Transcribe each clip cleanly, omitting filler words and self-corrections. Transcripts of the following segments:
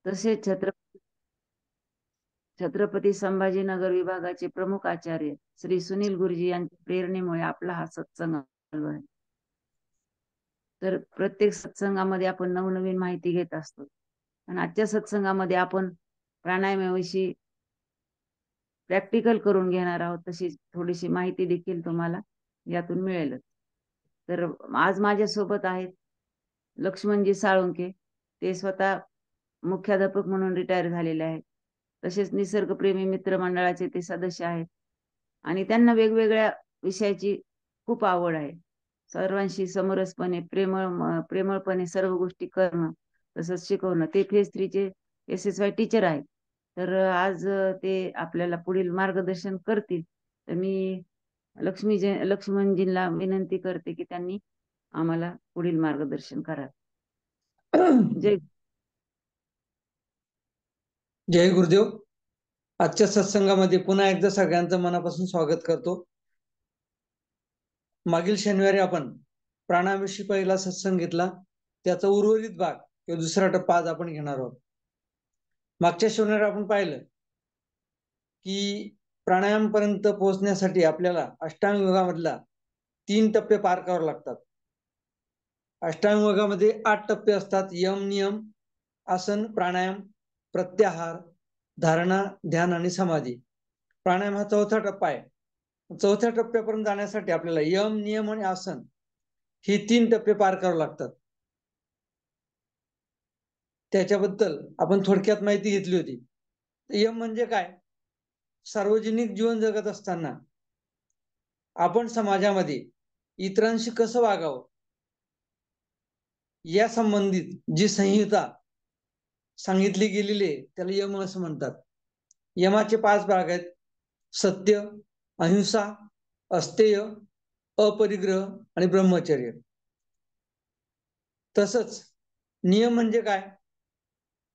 तसेच छत्रपती संभाजीनगर विभागाचे प्रमुख आचार्य श्री सुनील गुरुजी यांच्या प्रेरणेमुळे आपला हा सत्संग चालू आहे. तर प्रत्येक सत्संगामध्ये आपण नवनवीन माहिती घेत असतो आणि आजच्या सत्संगामध्ये आपण प्राणायामाविषयी प्रॅक्टिकल करून घेणार आहोत. तशी थोडीशी माहिती देखील तुम्हाला यातून मिळेल. तर आज माझ्यासोबत आहेत लक्ष्मणजी साळुंके. ते स्वतः मुख्याध्यापक म्हणून रिटायर झालेले आहेत. तसेच निसर्गप्रेमी मित्र मंडळाचे ते सदस्य आहेत आणि त्यांना वेगवेगळ्या विषयाची खूप आवड आहे. सर्वांशी समरसपणे प्रेमळपणे सर्व गोष्टी करणं तसंच शिकवणं. ते फेज 3 चे SSY टीचर आहेत. तर आज ते आपल्याला पुढील मार्गदर्शन करतील. तर मी लक्ष्मणजींना विनंती करते की त्यांनी आम्हाला पुढील मार्गदर्शन करावे. जय जय गुरुदेव. आजच्या सत्संगामध्ये पुन्हा एकदा सगळ्यांचं मनापासून स्वागत करतो. मागील शनिवारी आपण प्राणायामाविषयी पहिला सत्संग घेतला, त्याचा उर्वरित भाग किंवा दुसरा टप्पा आज आपण घेणार आहोत. मागच्या शनिवारी आपण पाहिलं की प्राणायाम पर्यंत पोहोचण्यासाठी आपल्याला अष्टांग योगामधला 3 टप्पे पार करावे लागतात. अष्टांग योगामध्ये 8 टप्पे असतात. यम, नियम, आसन, प्राणायाम, प्रत्याहार, धारणा, ध्यान आणि समाधी. प्राणायाम हा 4था टप्पा आहे. 4थ्या टप्प्यापर्यंत जाण्यासाठी आपल्याला यम, नियम आणि आसन ही 3 टप्पे पार करावे लागतात. त्याच्याबद्दल आपण थोडक्यात माहिती घेतली होती. यम म्हणजे काय? सार्वजनिक जीवन जगत असताना आपण समाजामध्ये इतरांशी कसं वागावं या संबंधित जी संहिता सांगितली गेलेली आहे त्याला यम असं म्हणतात. यमाचे 5 भाग आहेत: सत्य, अहिंसा, अस्तेय, अपरिग्रह आणि ब्रह्मचर्य. तसंच नियम म्हणजे काय?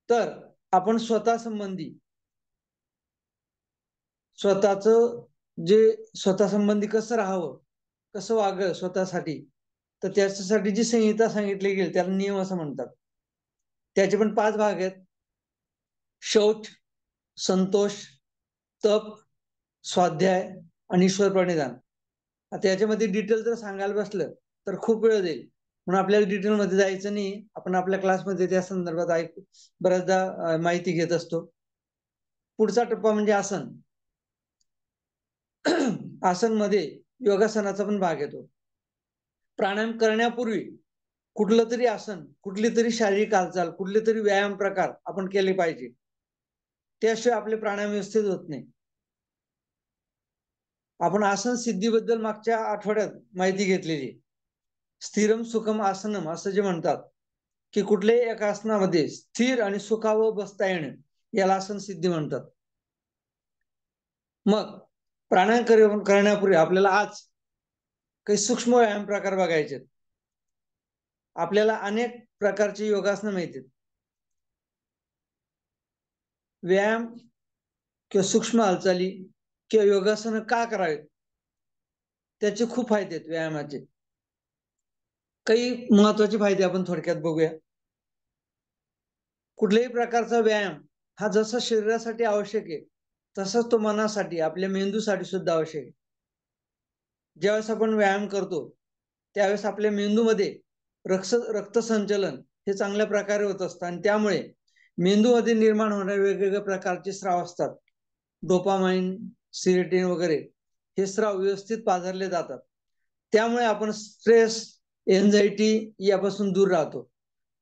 तर आपण स्वतः संबंधी स्वतः संबंधी कसं राहावं, कसं वागावं स्वतःसाठी, तर त्याच्यासाठी जी संहिता सांगितली गेली त्याला नियम असं म्हणतात. त्याचे पण 5 भाग आहेत: शौच, संतोष, तप, स्वाध्याय आणि ईश्वर प्रणिधान. आता याच्यामध्ये डिटेल जर सांगायला बसलं तर खूप वेळ जाईल, म्हणून आपल्याला डिटेलमध्ये जायचं नाही. आपण आपल्या क्लासमध्ये त्या संदर्भात बऱ्याचदा माहिती घेत असतो. पुढचा टप्पा म्हणजे आसन. आसन मध्ये योगासनाचा पण भाग येतो. प्राणायाम करण्यापूर्वी कुठलं तरी आसन, कुठली तरी शारीरिक हालचाल, कुठले तरी व्यायाम प्रकार आपण केले पाहिजे. त्याशिवाय आपले प्राणायाम व्यवस्थित होत नाही. आपण आसन सिद्धीबद्दल मागच्या आठवड्यात माहिती घेतलेली. स्थिरम सुखम आसनम असं जे म्हणतात की कुठल्याही एका आसनामध्ये स्थिर आणि सुखावं बसता येणं याला आसन सिद्धी म्हणतात. मग प्राणायाम करण्यापूर्वी आपल्याला आज काही सूक्ष्म व्यायाम प्रकार बघायचे. आपल्याला अनेक प्रकारची योगासनं माहिती आहेत. व्यायाम किंवा सूक्ष्म हालचाली किंवा योगासनं का करावेत त्याचे खूप फायदे आहेत. व्यायामाचे काही महत्वाचे फायदे आपण थोडक्यात बघूया. कुठल्याही प्रकारचा व्यायाम हा जसा शरीरासाठी आवश्यक आहे तसंच तो मनासाठी, आपल्या मेंदूसाठी सुद्धा आवश्यक आहे. ज्यावेळेस आपण व्यायाम करतो त्यावेळेस आपल्या मेंदूमध्ये रक्तसंचलन हे चांगल्या प्रकारे होत असतं आणि त्यामुळे मेंदूमध्ये निर्माण होणारे वेगवेगळ्या प्रकारचे स्राव असतात. डोपामाइन, सेरोटोनिन वगैरे हे स्राव व्यवस्थित पाझरले जातात. त्यामुळे आपण स्ट्रेस, एन्झायटी यापासून दूर राहतो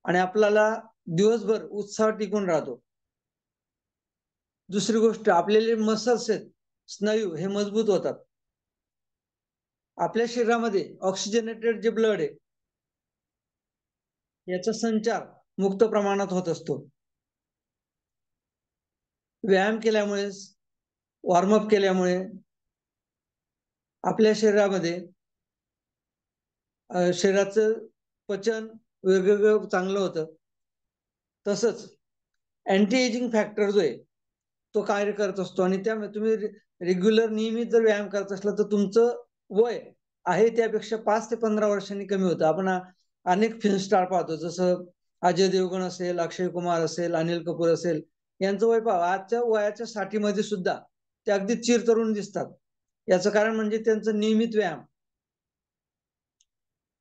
आणि आपल्याला दिवसभर उत्साह टिकून राहतो. दुसरी गोष्ट, आपले मसल्स आहेत, स्नायू हे मजबूत होतात. आपल्या शरीरामध्ये ऑक्सिजनेटेड जे ब्लड आहे याचा संचार मुक्त प्रमाणात होत असतो. व्यायाम केल्यामुळे, वॉर्मअप केल्यामुळे आपल्या शरीरामध्ये शरीराचं पचन वेगवेगळं चांगलं होतं. तसंच अँटी एजिंग फॅक्टर जो आहे तो कार्य करत असतो आणि त्यामुळे तुम्ही रेग्युलर नियमित जर व्यायाम करत असला तर तुमचं वय आहे त्यापेक्षा 5 ते 15 वर्षांनी कमी होतं. आपण अनेक फिल्म स्टार पाहतो, जसं अजय देवगण असेल, अक्षय कुमार असेल, अनिल कपूर असेल, यांचं वय पहा आजच्या वयाच्या 60 मध्ये सुद्धा ते अगदी चिरतरुण दिसतात. याचं कारण म्हणजे त्यांचं नियमित व्यायाम.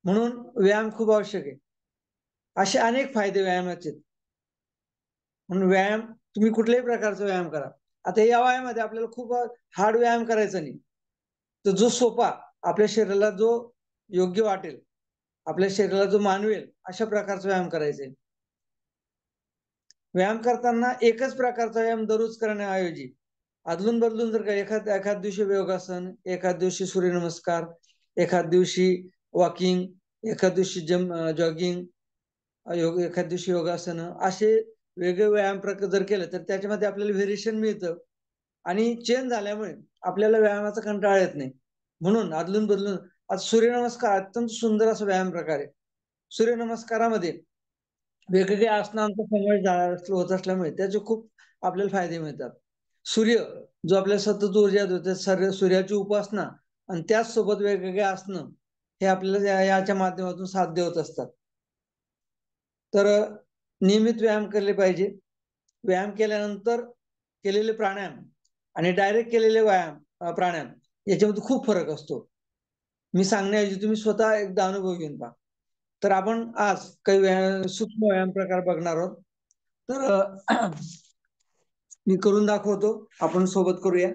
म्हणून व्यायाम खूप आवश्यक आहे. असे अनेक फायदे व्यायामाचे. म्हणून व्यायाम तुम्ही कुठल्याही प्रकारचा व्यायाम करा. आता या वयामध्ये आपल्याला खूप हार्ड व्यायाम करायचा नाही, तर जो सोपा आपल्या शरीराला जो योग्य वाटेल, आपल्या शरीराला जो मानवेल अशा प्रकारचा व्यायाम करायचा आहे. व्यायाम करताना एकच प्रकारचा व्यायाम दररोज करण्याऐवजी अदलून बदलून जर का एखाद दिवशी योगासन, एखाद दिवशी सूर्यनमस्कार, एखाद दिवशी वॉकिंग, एखाद दिवशी जॉगिंग, एखाद दिवशी योगासन, असे वेगळे व्यायाम प्रकार जर केले तर त्याच्यामध्ये आपल्याला व्हेरिएशन मिळतं आणि चेंज झाल्यामुळे आपल्याला व्यायामाचा कंटाळा येत नाही. म्हणून अदलून बदलून आज सूर्यनमस्कार अत्यंत सुंदर असा व्यायाम प्रकार आहे. सूर्यनमस्कारामध्ये वेगवेगळ्या आसनांचा समावेश होत असल्यामुळे त्याचे खूप आपल्याला फायदे मिळतात. सूर्य जो आपल्याला सतत ऊर्जा देतो, सूर्याची उपासना आणि त्याचसोबत वेगवेगळे आसनं हे आपल्याला याच्या माध्यमातून साध्य होत असतात. तर नियमित व्यायाम केले पाहिजे. व्यायाम केल्यानंतर केलेले प्राणायाम आणि डायरेक्ट केलेले प्राणायाम याच्यामध्ये खूप फरक असतो. मी सांगण्याऐवजी तुम्ही स्वतः एकदा अनुभव घेऊन पहा. तर आपण आज काही सूक्ष्म व्यायाम प्रकार बघणार आहोत. तर मी करून दाखवतो, आपण सोबत करूया.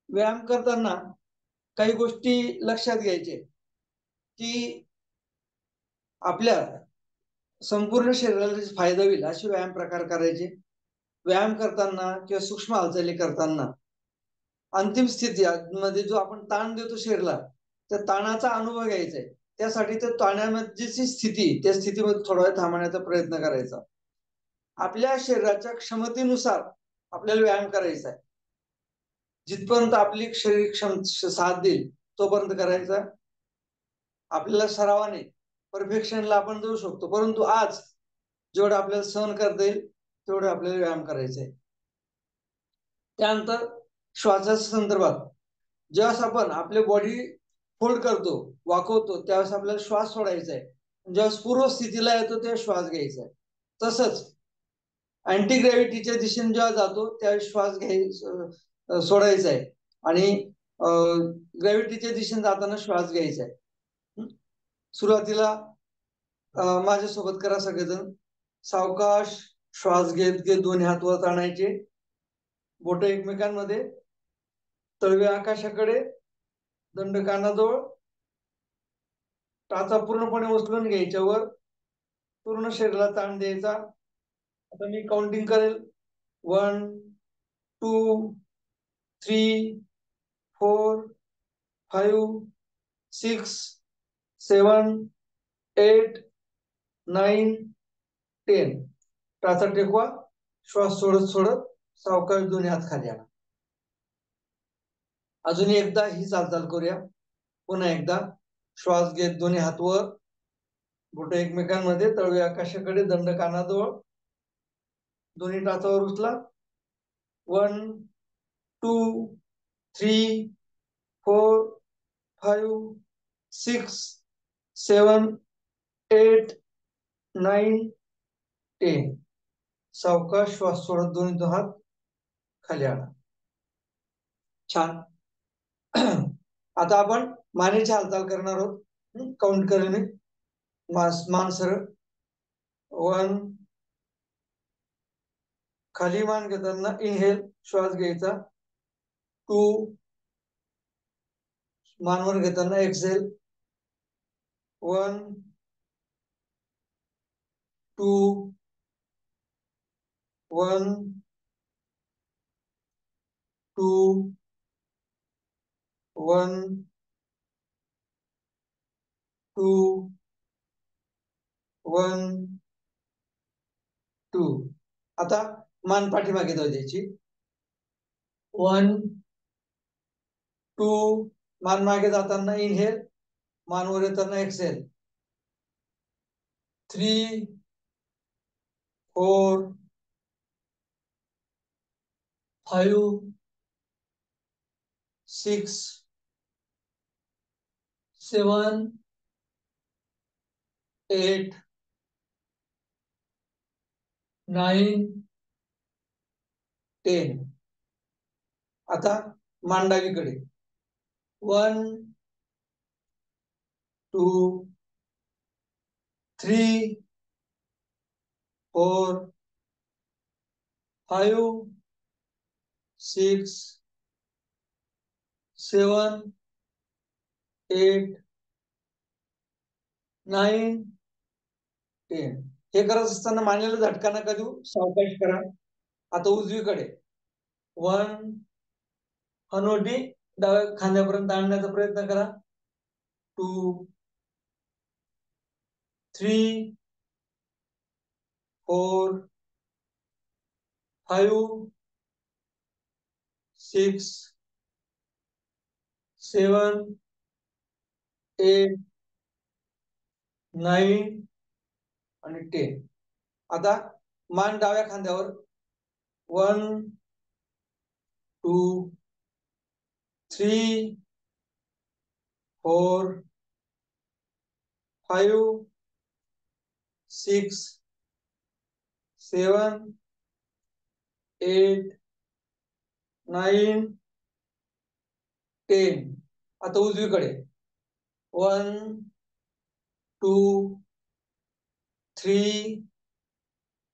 व्यायाम करताना काही गोष्टी लक्षात घ्यायचे की आपल्या संपूर्ण शरीराला फायदा होईल असे व्यायाम प्रकार करायचे. व्यायाम करताना किंवा सूक्ष्म हालचाली करताना अंतिम स्थिती मध्ये जो आपण ताण देतो शरीराला, त्या ताणाचा अनुभव घ्यायचा आहे. त्यासाठी त्या ताणामध्ये जी स्थिती, त्या स्थितीमध्ये थोडा वेळ थांबण्याचा प्रयत्न करायचा. आपल्या शरीराच्या क्षमतेनुसार आपल्याला व्यायाम करायचा आहे. जिथपर्यंत आपली शरीर साथ देईल तोपर्यंत करायचा. आपल्याला सरावाने परफेक्शनला आपण जाऊ शकतो, परंतु आज जेवढं आपल्याला सहन करता येईल तेवढं आपल्याला व्यायाम करायचा आहे. त्यानंतर श्वासाच्या संदर्भात ज्यावेळेस आपण आपली बॉडी फोल्ड करतो, वाकवतो, त्यावेळेस आपल्याला श्वास सोडायचा आहे. ज्यावेळेस पूर्व स्थितीला येतो तेव्हा श्वास घ्यायचा आहे. तसंच अँटी ग्रॅव्हिटीच्या दिशेने जेव्हा जातो त्यावेळेस श्वास सोडायचा आहे आणि ग्रॅव्हिटीच्या दिशेने जाताना श्वास घ्यायचा आहे. सुरुवातीला माझ्यासोबत करा सगळेजण. सावकाश श्वास घेत घेत दोन्ही हात वर आणायचे, बोट एकमेकांमध्ये, तळवे आकाशाकडे, दंड कानाजवळ, टाचा पूर्णपणे उचलून घ्यायच्या वर, पूर्ण शरीराला ताण द्यायचा. आता मी काउंटिंग करेल. 1 2 3 4 5 6 7 8 9 10. टाचा टेकवा, श्वास सोडत सोडत सावकाश दोन्ही हात खाली आणा. अजून एकदा ही हालचाल करूया. पुन्हा एकदा श्वास घेत दोन्ही हात वर, बोट एकमेकांमध्ये, तळवे आकाशाकडे, दंड कानाजवळ, दोन्ही टाचावर उचला. 1 2 3 4 5 6 7 8 9 10. सावकाश श्वास सोडत दोन्ही हात खाली आणा. छान. आता आपण मानेची हालचाल करणार आहोत. काउंट करेल मी. मान सरळ. 1. खाली मान घेताना इनहेल, श्वास घ्यायचा. 2. मानवर घेताना एक्सेल. 1 2 1 2 1 2 1 2. आता मान पाठीमागे जाऊ द्यायची. 1 2. मान मागे जाताना इनहेल, मानवर येताना एक्सेल. 3 4 5 6 7 8 9 10. आता मान डावीकडे 1 2 3 4 5 6 7 8 9 10. हे करत असताना मानेला झटका नका देऊ, सावकाश करा. आता उजवीकडे 1 हनुवटी डाव्या खांद्यापर्यंत आणण्याचा प्रयत्न करा. 2 3 4 5 6 7 8 9 आणि 10. आता मान डाव्या खांद्यावर 1 2 3 4 5 6 7 8 9 10. आता उजवीकडे 1 2 3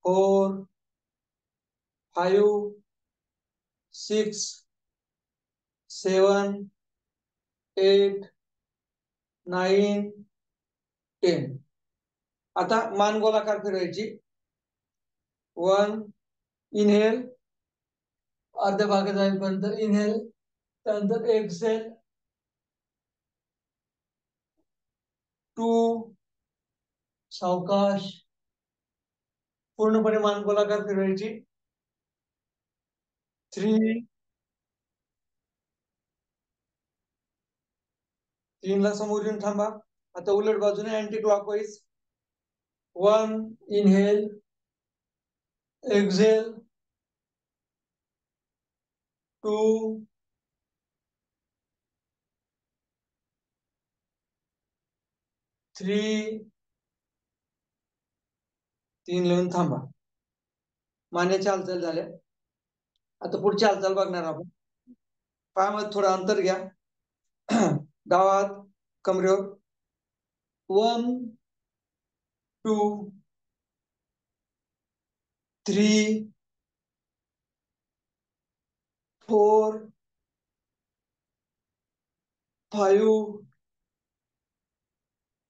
4 5 6 7 8 9 10. आता मान गोलाकार फिरवायची. 1 इनहेल, अर्ध्या भागात जाईपर्यंत इनहेल, त्यानंतर एक्सेल, 2 सावकाश, पूर्णपणे मान गोलाकार फिरवायची. 3 3 समोर येऊन थांबा. आता उलट बाजूने अँटी क्लॉकवाईज 1 इनहेल, एक्झेल, 2 3 3 लिहून थांबा. मानेच्या हालचाल झाल्या. आता पुढची हालचाल बघणार आपण. पायामध्ये थोडं अंतर घ्या. डावा हात कमरेवर. 1 2 3 4 5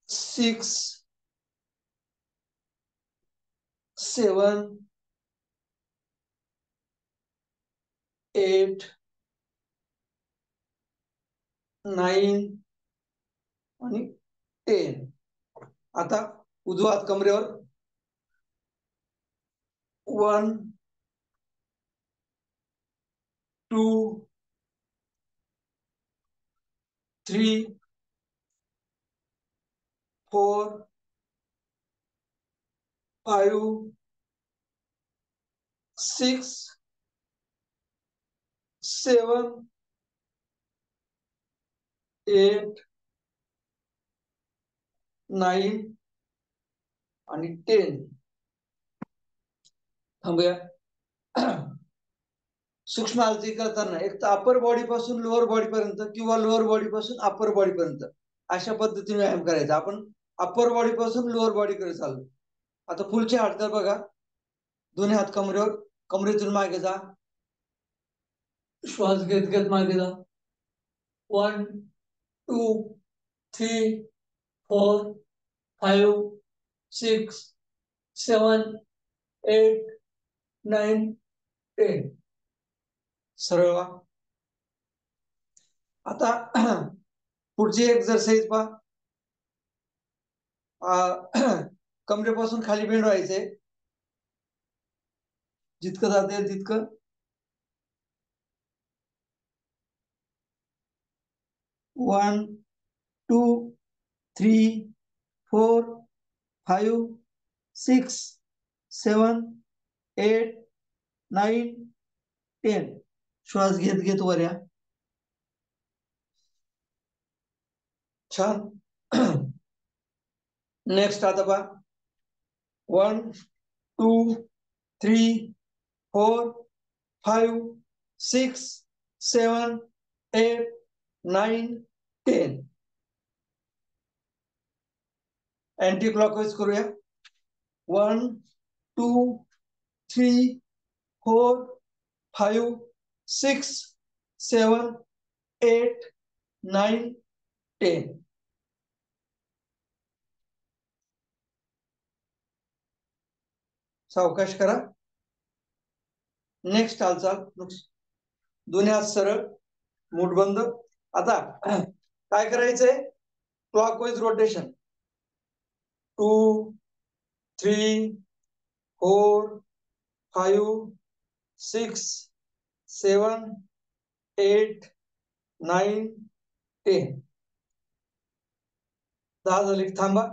6 7 8 9 आणि 10. आता उजवा हात कमरेवर. 1 2 3 4 5 6 7 8 9 आणि 10. थांबूया. सूक्ष्म हालचाली करताना एक तर अपर बॉडी पासून लोअर बॉडी पर्यंत किंवा लोअर बॉडी पासून अपर बॉडी पर्यंत अशा पद्धतीने व्यायाम करायचा. आपण अपर बॉडी पासून लोअर बॉडीकडे चाललो. आता पुढची हालचाल बघा. दोन्ही हात कमरेवर, कमरेतून मागे जा. श्वास घेत घेत मागे जा. 1 2 3 4 5 6 7 8 9 10. सरळ व्हा. आता पुढची एक्सरसाइज पहा. कमरेपासून खाली बेंड व्हायचंय, जितकं जाता येईल तितकं. 1 2 3 4 5 6 7 8 9 10. श्वास घेत घेत वर या. छान. नेक्स्ट आता पहा. 1 2 3 4 5 6 7 8 9 10. अँटी क्लॉकवाईज करूया. 1 2 3 4 5 6 7 8 9 10. सावकाश करा. नेक्स्ट हालचाल. दोन्ही हात सरळ, मूठ बंद. आता काय करायचंय? Clockwise rotation. 2 3 4 5 6 7 8 9 10. 10 झाली. थांबा,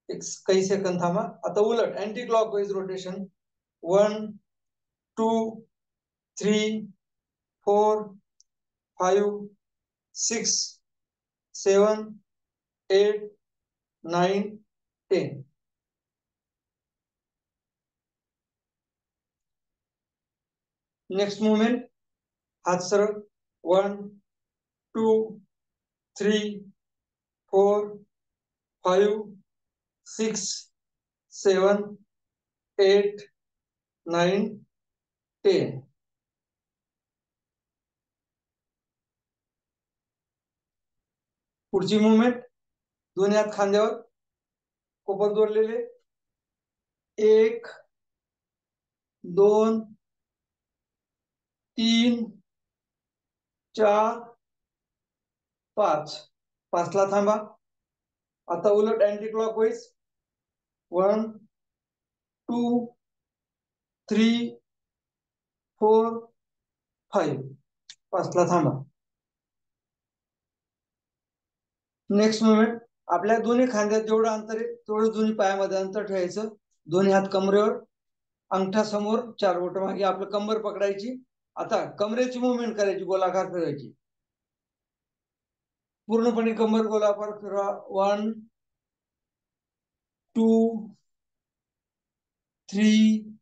एक काही सेकंद थांबा. आता उलट anti clockwise rotation. 1 2 3 4 5 6 7 8 9 10. Next movement. हात सरळ. 1 2 3 4 5 6 7 8 9 10. पुढची मुवमेंट. दोन्ही हात खांद्यावर, कोपर जोडलेले. 1 2 3 4 5. 5 ला थांबा. आता उलट अँटी क्लॉकवाईज. 1 2 3 4 5. 5 ला थांबा. Next movement. आपल्या दोन्ही खांद्यात जेवढं अंतर आहे तेवढं दोन्ही पायामध्ये अंतर ठेवायचं. दोन्ही हात कमरेवर, अंगठा समोर, 4 बोट मागे. आपलं कंबर पकडायची. आता कमरेची मुवमेंट करायची, गोलाकार फिरवायची. पूर्णपणे कंबर गोलाकार फिरवा. 1 2 3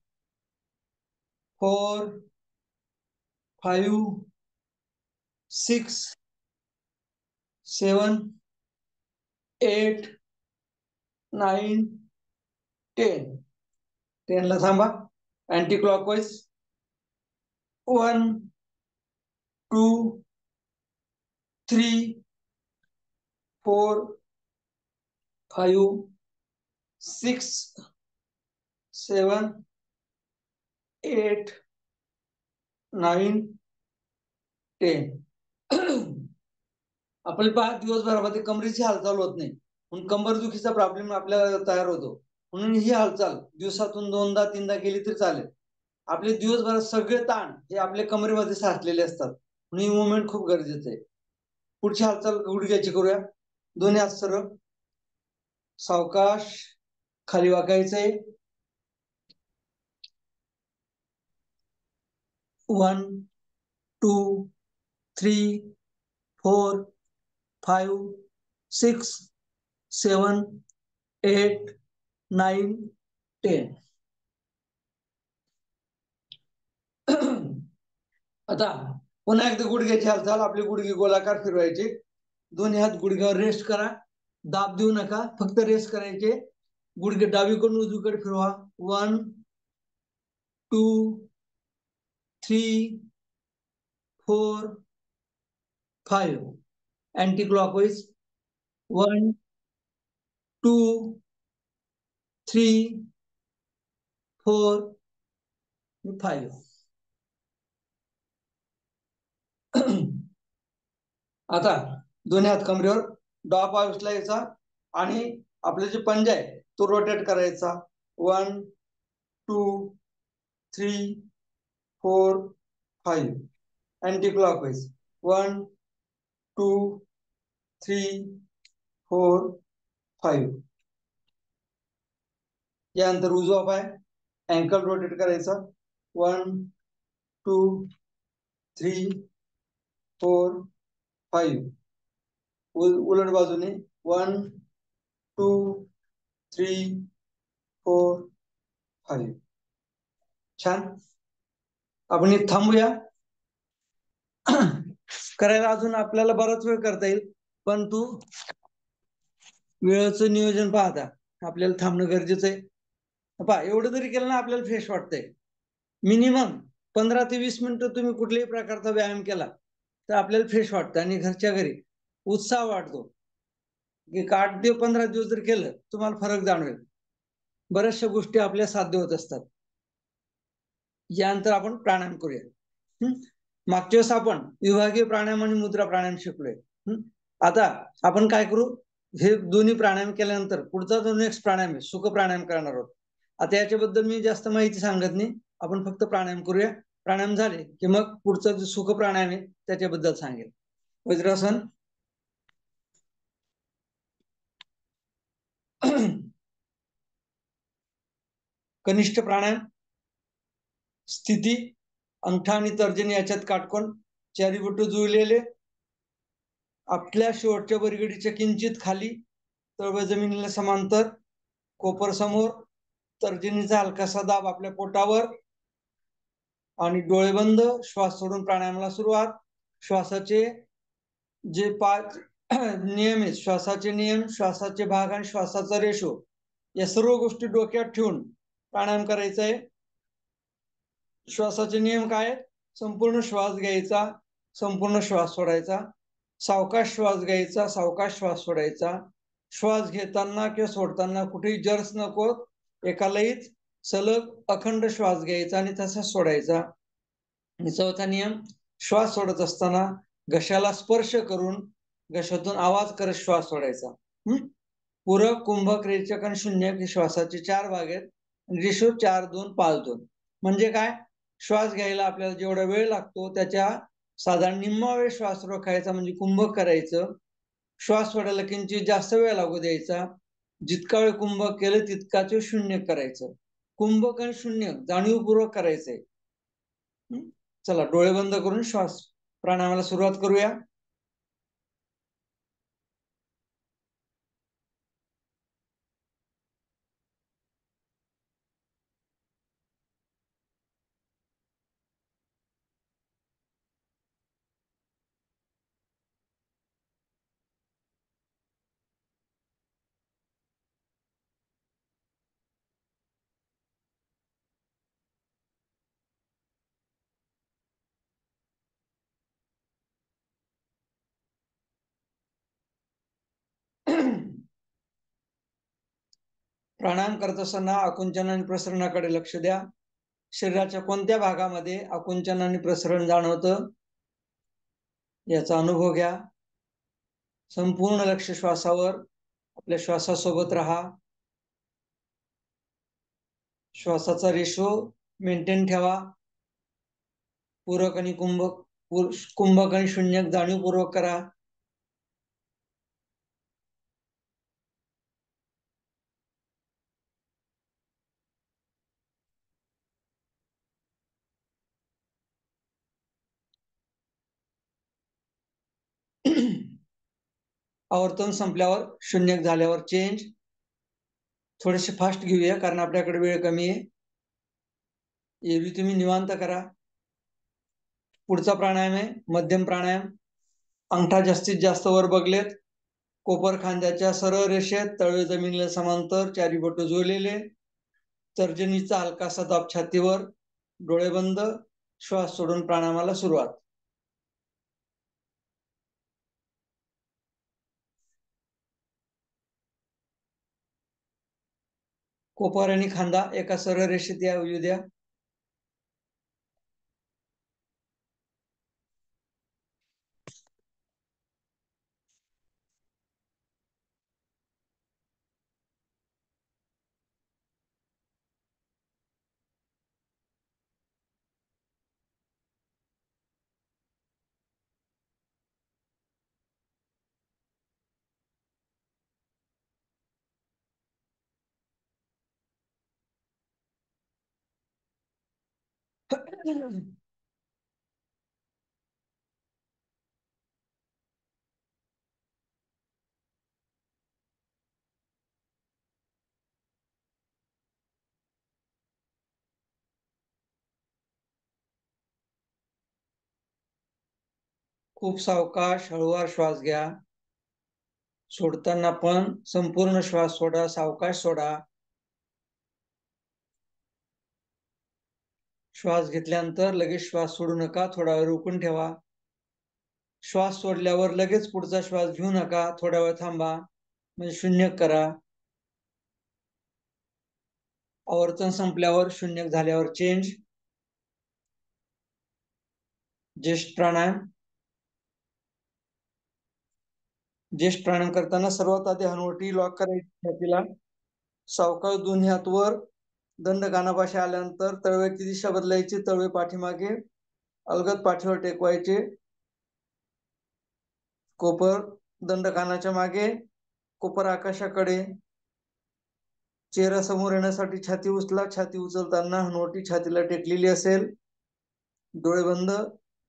4 5 6 7 8 9 10. 10 ला थांबा. Anti clockwise. 1 2 3 4 5 6 7 8 9 10. आपण पहा, दिवसभरामध्ये कमरेची हालचाल होत नाही, म्हणून कंबरदुखीचा प्रॉब्लेम आपल्याला तयार होतो. म्हणून ही हालचाल दिवसातून 2दा 3दा केली तरी चालेल. आपले दिवसभरात सगळे ताण हे आपल्या कमरेमध्ये साठलेले असतात, म्हणून ही मुवमेंट खूप गरजेचं आहे. पुढची हालचाल गुडघ्याची करूया. दोन्ही हात सरळ, सावकाश खाली वाकायचंय. 1 2 3 4 5 6 7 8 9 10. आता पुन्हा एकदा गुडघ्याची हालचाल. आपले गुडघे गोलाकार फिरवायचे. दोन्ही हात गुडघ्यावर रेस्ट करा. दाब देऊ नका, फक्त रेस्ट करायचे. गुडघे डावीकडून उजवीकडे फिरवा. 1 2 3 4 5. Anti clockwise. 1 2 3 4 5. आता दोन्ही हात कमरेवर, डावा पाय उचलायचा आणि आपले जे पंजा आहे तो रोटेट करायचा. 1 2 3 4 5. Anti clockwise. 1 2 3 4 5. यानंतर उजवा पाय अँकल रोटेट करायचा. 1 2 3 4 5. उलट बाजूने 1 2 3 4 5. छान. आपण हे थांबूया. करायला अजून आपल्याला बराच वेळ करता येईल, परंतु वेळेचं नियोजन पाहता आपल्याला थांबणं गरजेचं आहे. पहा, एवढं जरी केलं ना आपल्याला फ्रेश वाटतंय. मिनिमम 15 ते 20 मिनिटं तुम्ही कुठल्याही प्रकारचा व्यायाम केला तर आपल्याला फ्रेश वाटतं आणि घरच्या घरी उत्साह वाटतो. की 8 ते 15 दिवस जर केलं तुम्हाला फरक जाणवेल. बऱ्याचशा गोष्टी आपल्या साध्य होत असतात. यानंतर आपण प्राणायाम करूया. मागच्या वेळेस आपण विभागीय प्राणायाम आणि मुद्रा प्राणायाम शिकलोय. आता आपण काय करू, हे दोन्ही प्राणायाम केल्यानंतर पुढचा जो नेक्स्ट प्राणायाम आहे सुख प्राणायाम करणार आहोत. आता याच्याबद्दल मी जास्त माहिती सांगत नाही, आपण फक्त प्राणायाम करूया. प्राणायाम झाले की मग पुढचा जो सुख प्राणायाम आहे त्याच्याबद्दल सांगेल. वज्रासन, कनिष्ठ प्राणायाम, स्थिती, अंगठा आणि तर्जनी याच्यात काटकोन, चारी बोट जुळलेले, आपल्या शेवटच्या बरगडीच्या किंचित खाली, तळवे जमिनीला समांतर, कोपर समोर, तर्जनीचा हलकासा दाब आपल्या पोटावर आणि डोळे बंद. श्वास सोडून प्राणायामाला सुरुवात. श्वासाचे जे 5 नियम आहेत, श्वासाचे नियम, श्वासाचे भाग आणि श्वासाचा रेशो, या सर्व गोष्टी डोक्यात ठेवून प्राणायाम करायचा आहे. श्वासाचे नियम काय आहेत? संपूर्ण श्वास घ्यायचा, संपूर्ण श्वास सोडायचा, सावकाश श्वास घ्यायचा, सावकाश श्वास सोडायचा. श्वास घेताना किंवा सोडताना कुठेही जर्स नको, एका लयीत सलग अखंड श्वास घ्यायचा आणि तसा सोडायचा. आणि चौथा नियम, श्वास सोडत असताना घशाला स्पर्श करून घशातून आवाज करत श्वास सोडायचा. पूरक, कुंभक, रेचक आणि शून्यक हे श्वासाचे 4 भाग आहेत. रेशो 4-2-5-2. म्हणजे काय, श्वास घ्यायला आपल्याला जेवढा वेळ लागतो त्याच्या साधारण निम्मा वेळ श्वास रोखायचा म्हणजे कुंभक करायचं. श्वास सोडायला किंचित जास्त वेळ लागू द्यायचा. जितका वेळ कुंभक केलं तितकाच वेळ शून्य करायचं. कुंभक आणि शून्य जाणीवपूर्वक करायचंय. चला, डोळे बंद करून श्वास प्राणायामाला सुरुवात करूया. प्राणायाम करत असताना आकुंचन आणि प्रसरणाकडे लक्ष द्या. शरीराच्या कोणत्या भागामध्ये आकुंचन आणि प्रसरण जाणवतं याचा अनुभव घ्या. संपूर्ण लक्ष श्वासावर, आपल्या श्वासासोबत राहा. श्वासाचा रेशो मेंटेन ठेवा. पूरक आणि कुंभक आणि शून्यक जाणीवपूर्वक करा. आवर्तन संपल्यावर, शून्यक झाल्यावर चेंज. थोडेसे फास्ट घेऊया कारण आपल्याकडे वेळ कमी आहे. एरवी तुम्ही निवांत करा. पुढचा प्राणायाम आहे मध्यम प्राणायाम. अंगठा जास्तीत जास्त वर बगलेत, कोपर खांद्याच्या सरळ रेषेत, तळवे जमिनीला समांतर, चारी बोट जुळलेले, तर्जनीचा हलकासा दाब छातीवर, डोळे बंद. श्वास सोडून प्राणायामाला सुरुवात. कोपर आणि खांदा एका सरळ रेषेत येऊ द्या. खूप सावकाश हळूवार श्वास घ्या. सोडताना पण संपूर्ण श्वास सोडा, सावकाश सोडा. श्वास घेतल्यानंतर लगेच श्वास सोडू नका, थोडा वेळ रोखून ठेवा. श्वास सोडल्यावर लगेच पुढचा श्वास घेऊ नका, थोडा वेळ थांबा, म्हणजे शून्य करा. आवर्तन संपल्यावर शून्य झाल्यावर चेंज. ज्येष्ठ प्राणायाम. ज्येष्ठ प्राणायाम करताना सर्वात आधी हनुवटी लॉक करायची छातीला. सावकाश दोन्ही हात वर. दंड कानापाशी आल्यानंतर तळव्याची दिशा बदलायची, तळवे पाठीमागे, अलगद पाठीवर टेकवायचे. कोपर दंड कानाच्या मागे, कोपर आकाशाकडे. चेहरा समोर येण्यासाठी छाती उचला. छाती उचलताना हनुवटी छातीला टेकलेली असेल. डोळे बंद.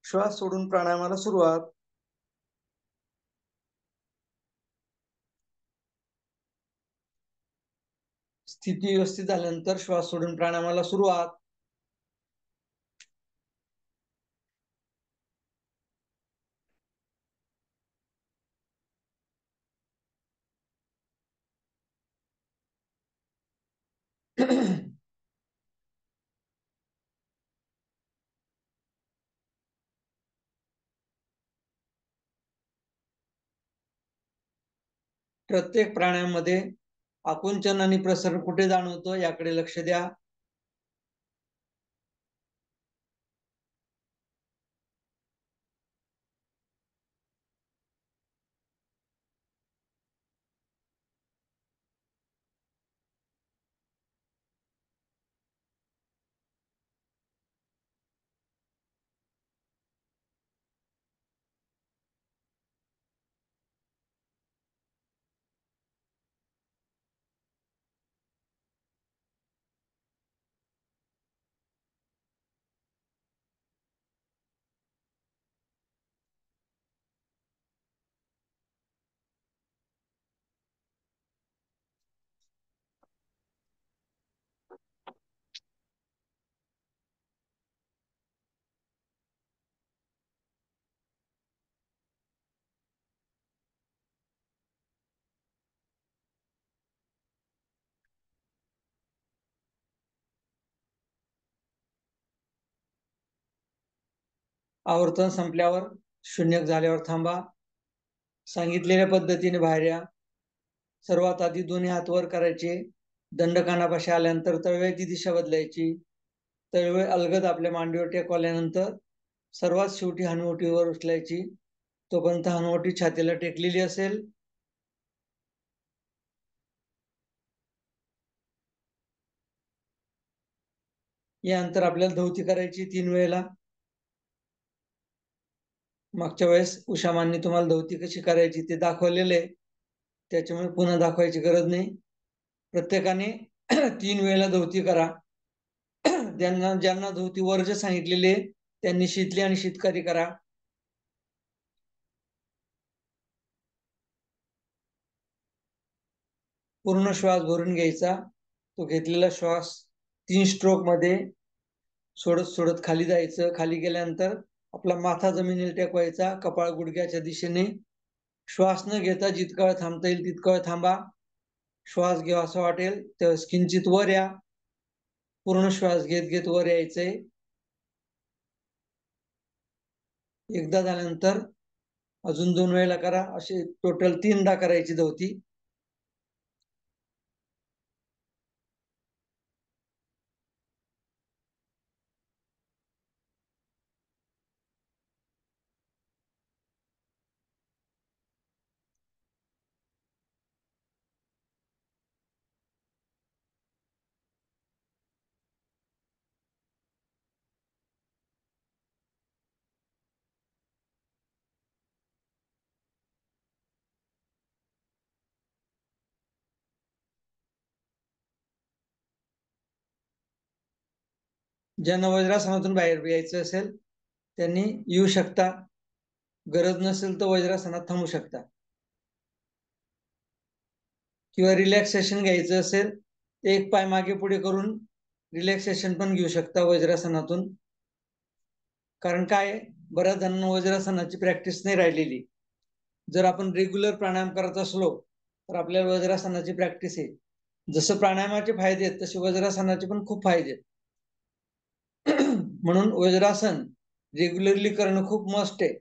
श्वास सोडून प्राणायामाला सुरुवात. स्थिती व्यवस्थित झाल्यानंतर श्वास सोडून प्राणायामाला सुरुवात. प्रत्येक प्राणायामामध्ये आकुंचन आणि प्रसरण कुठे जाणवतं याकडे लक्ष द्या. आवर्तन संपल्यावर शून्य झाल्यावर थांबा. सांगितलेल्या पद्धतीने बाहेर या. सर्वात आधी दोन्ही हात वर करायचे. दंड कानापाशी आल्यानंतर तळव्याची दिशा बदलायची. तळवे अलगद आपल्या मांडीवर टेकवल्यानंतर सर्वात शेवटी हनुवटीवर उचलायची. तोपर्यंत हनुवटी छातीला टेकलेली असेल. यानंतर आपल्याला धौती करायची 3 वेळेला. मागच्या वेळेस उषामांनी तुम्हाला धौती कशी करायची ते दाखवलेले आहे, त्याच्यामुळे पुन्हा दाखवायची गरज नाही. प्रत्येकाने 3 वेळेला धौती करा. ज्यांना धौती वर्ज सांगितलेले त्यांनी शीतली आणि शीतकारी करा. पूर्ण श्वास भरून घ्यायचा. तो घेतलेला श्वास 3 स्ट्रोक मध्ये सोडत सोडत खाली जायचं. खाली गेल्यानंतर आपला माथा जमिनीला टेकवायचा, कपाळ गुडघ्याच्या दिशेने. श्वास न घेता जितका वेळ थांबता येईल तितका वेळ थांबा. श्वास घ्यावा असं वाटेल तेव्हा किंचित वर या. पूर्ण श्वास घेत घेत वर यायचंय. एकदा झाल्यानंतर अजून 2 वेळेला करा. असे टोटल 3दा करायची धौती. ज्यांना वज्रासनातून बाहेर यायचं असेल त्यांनी येऊ शकता. गरज नसेल तर वज्रासनात थांबू शकता. किंवा रिलॅक्सेशन घ्यायचं असेल एक पाय मागे पुढे करून रिलॅक्सेशन पण घेऊ शकता वज्रासनातून. कारण काय, बऱ्याच जणांना वज्रासनाची प्रॅक्टिस नाही राहिलेली. जर आपण रेग्युलर प्राणायाम करत असलो तर आपल्याला वज्रासनाची प्रॅक्टिस आहे. जसं प्राणायामाचे फायदे आहेत तसे वज्रासनाचे पण खूप फायदे आहेत. म्हणून वज्रासन रेग्युलरली करणं खूप मस्ट आहे.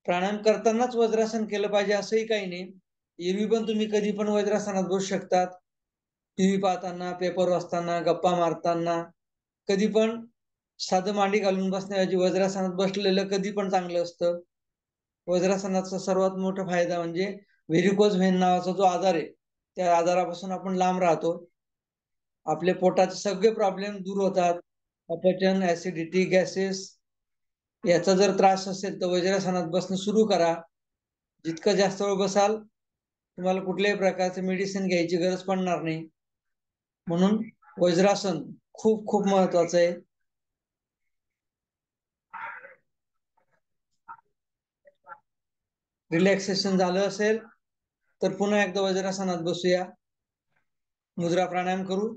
प्राणायाम करतानाच वज्रासन केलं पाहिजे असंही काही नाही. एरवी पण तुम्ही कधी पण वज्रासनात बसू शकतात. टीव्ही पाहताना, पेपर वाचताना, गप्पा मारताना, कधी पण साधं मांडी घालून बसण्याऐवजी वज्रासनात बसलेलं कधी पण चांगलं असतं. वज्रासनाचा सर्वात मोठा फायदा म्हणजे व्हेरिकोज व्हेन नावाचा जो आजार आहे त्या आजारापासून आपण लांब राहतो. आपले पोटाचे सगळे प्रॉब्लेम दूर होतात. अपचन, ऍसिडिटी, गॅसेस याचा जर त्रास असेल तर वज्रासनात बसणं सुरू करा. जितकं जास्त वेळ बसाल तुम्हाला कुठल्याही प्रकारचे मेडिसिन घ्यायची गरज पडणार नाही. म्हणून वज्रासन खूप खूप महत्वाचं आहे. रिलॅक्सेशन झालं असेल तर पुन्हा एकदा वज्रासनात बसूया. मुद्रा प्राणायाम करू.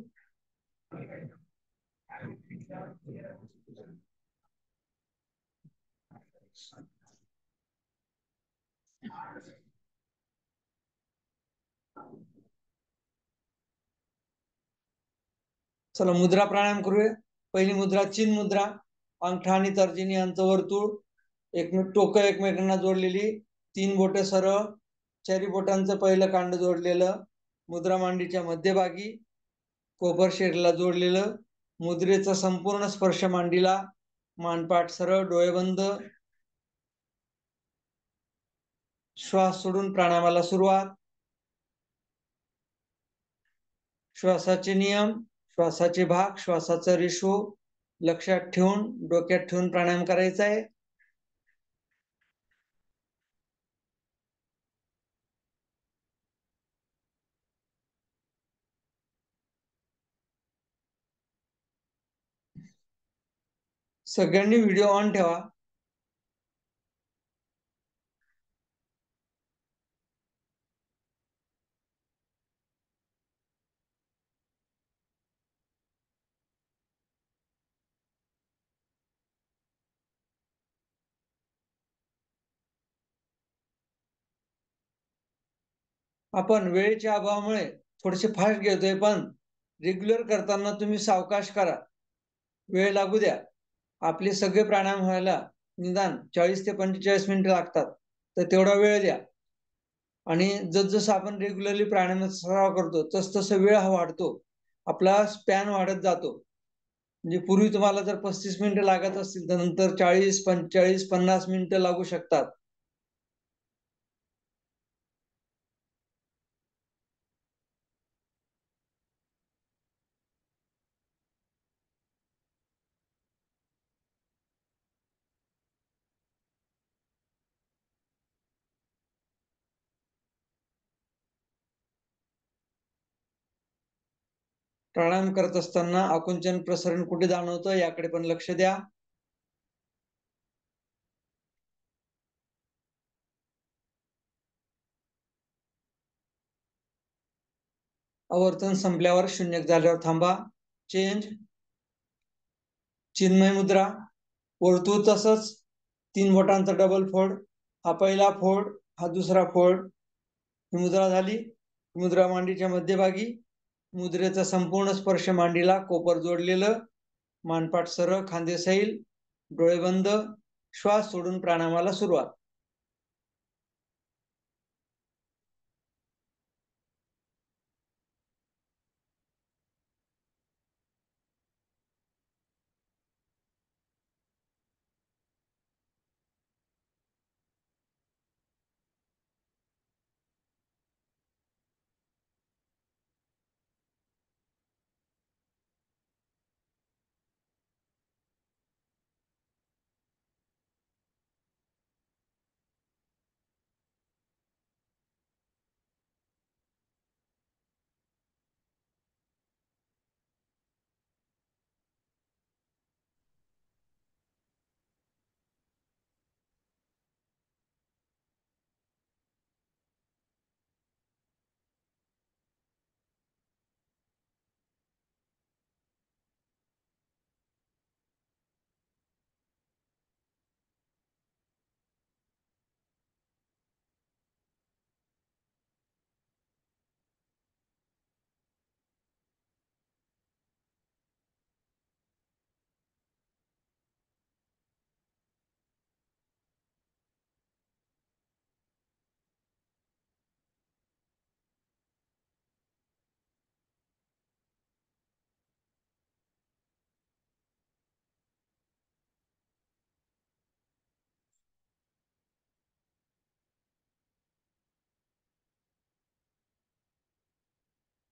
चला मुद्रा प्राणायाम करूया. पहिली मुद्रा चिन मुद्रा. अंगठा आणि तर्जनी यांचं वर्तुळ, टोकं एकमेकांना जोडलेली, 3 बोट सरळ, चारी बोटांचं पहिलं कांड जोडलेलं, मुद्रा मांडीच्या मध्यभागी, कोपर शरीराला जोडलेलं, मुद्रेचा संपूर्ण स्पर्श मांडीला, मानपाठ सरळ, डोळे बंद. श्वास सोडून प्राणायामाला सुरुवात. श्वासाचे नियम, श्वासाचे भाग, श्वासाचा रेशो लक्षात ठेवून डोक्यात ठेवून प्राणायाम करायचा आहे. सगळ्यांनी व्हिडिओ ऑन ठेवा. आपण वेळेच्या अभावामुळे थोडेसे फास्ट घेतोय, पण रेग्युलर करताना तुम्ही सावकाश करा. वेळ लागू द्या. आपले सगळे प्राणायाम व्हायला निदान 40 ते 45 मिनिटं लागतात, तर तेवढा वेळ द्या. आणि जसजसं आपण रेग्युलरली प्राणायामाचा सराव करतो तसतसं वेळ हा वाढतो, आपला स्पॅन वाढत जातो. म्हणजे पूर्वी तुम्हाला जर 35 मिनिटं लागत असतील तर नंतर 40, 45, 50 मिनिटं लागू शकतात. प्राणायाम करत असताना आकुंचन प्रसरण कुठे जाणवतं याकडे पण लक्ष द्या. आवर्तन संपल्यावर शून्य झाल्यावर थांबा. चेंज. चिन्मय मुद्रा. वर्तुळ तसंच 3 बोटांचा डबल फोल्ड. हा पहिला फोल्ड, हा दुसरा फोल्ड. ही मुद्रा झाली. मुद्रा मांडीच्या मध्यभागी, मुद्रेचा संपूर्ण स्पर्श मांडीला, कोपर जोडलेलं, मानपाठ सरळ, खांदे सैल, डोळे बंद. श्वास सोडून प्राणायामाला सुरुवात.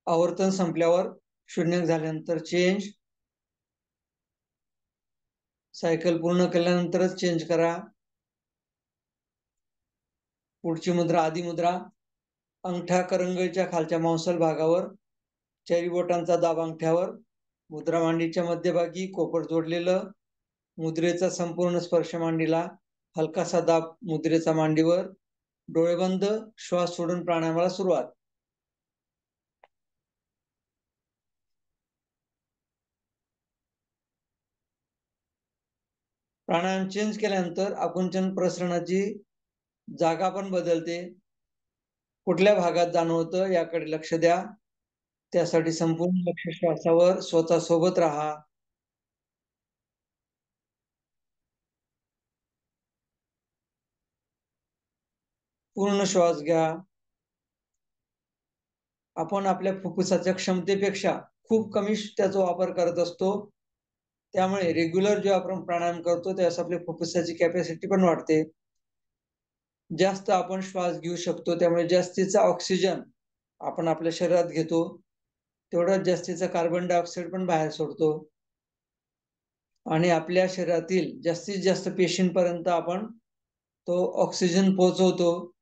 आवर्तन संपल्यावर शून्य झाल्यानंतर चेंज, सायकल पूर्ण केल्यानंतरच चेंज करा. पुढची मुद्रा आदी मुद्रा. अंगठा करंगळीच्या खालच्या मांसल भागावर, चारी बोटांचा दाब अंगठ्यावर, मुद्रा मांडीच्या मध्यभागी, कोपर जोडलेलं, मुद्रेचा संपूर्ण स्पर्श मांडीला, हलकासा दाब मुद्रेचा मांडीवर, डोळे बंद, श्वास सोडून प्राणायामाला सुरुवात. प्राणायाम चेंज केल्यानंतर आकुंचन प्रसरणाची जागा पण बदलते. कुठल्या भागात जाणवतं याकडे लक्ष द्या. त्यासाठी संपूर्ण लक्ष श्वासावर, स्वतः सोबत राहा. पूर्ण श्वास घ्या. आपण आपल्या फुफ्फुसाच्या क्षमतेपेक्षा खूप कमी त्याचा वापर करत असतो. त्यामुळे रेग्युलर जेव्हा आपण प्राणायाम करतो त्यावेळेस आपल्या फुफ्फुसाची कॅपॅसिटी पण वाढते. जास्त आपण श्वास घेऊ शकतो, त्यामुळे जास्तीचा ऑक्सिजन आपण आपल्या शरीरात घेतो, तेवढाच जास्तीचा कार्बन डायऑक्साईड पण बाहेर सोडतो आणि आपल्या शरीरातील जास्तीत जास्त पेशींपर्यंत आपण तो ऑक्सिजन पोहोचवतो.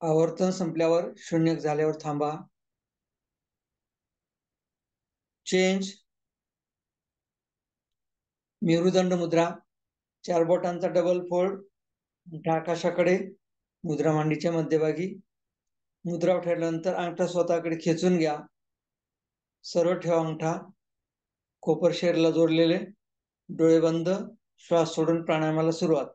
आवर्तन संपल्यावर शून्य झाल्यावर थांबा. चेंज. मेरुदंड मुद्रा. चार बोटांचा डबल फोल्ड, आकाशाकडे, मुद्रा मांडीच्या मध्यभागी. मुद्रा ठेवल्यानंतर अंगठा स्वतःकडे खेचून घ्या. सरळ ठेवा अंगठा, कोपर शरीराला जोडलेले, डोळे बंद, श्वास सोडून प्राणायामाला सुरुवात.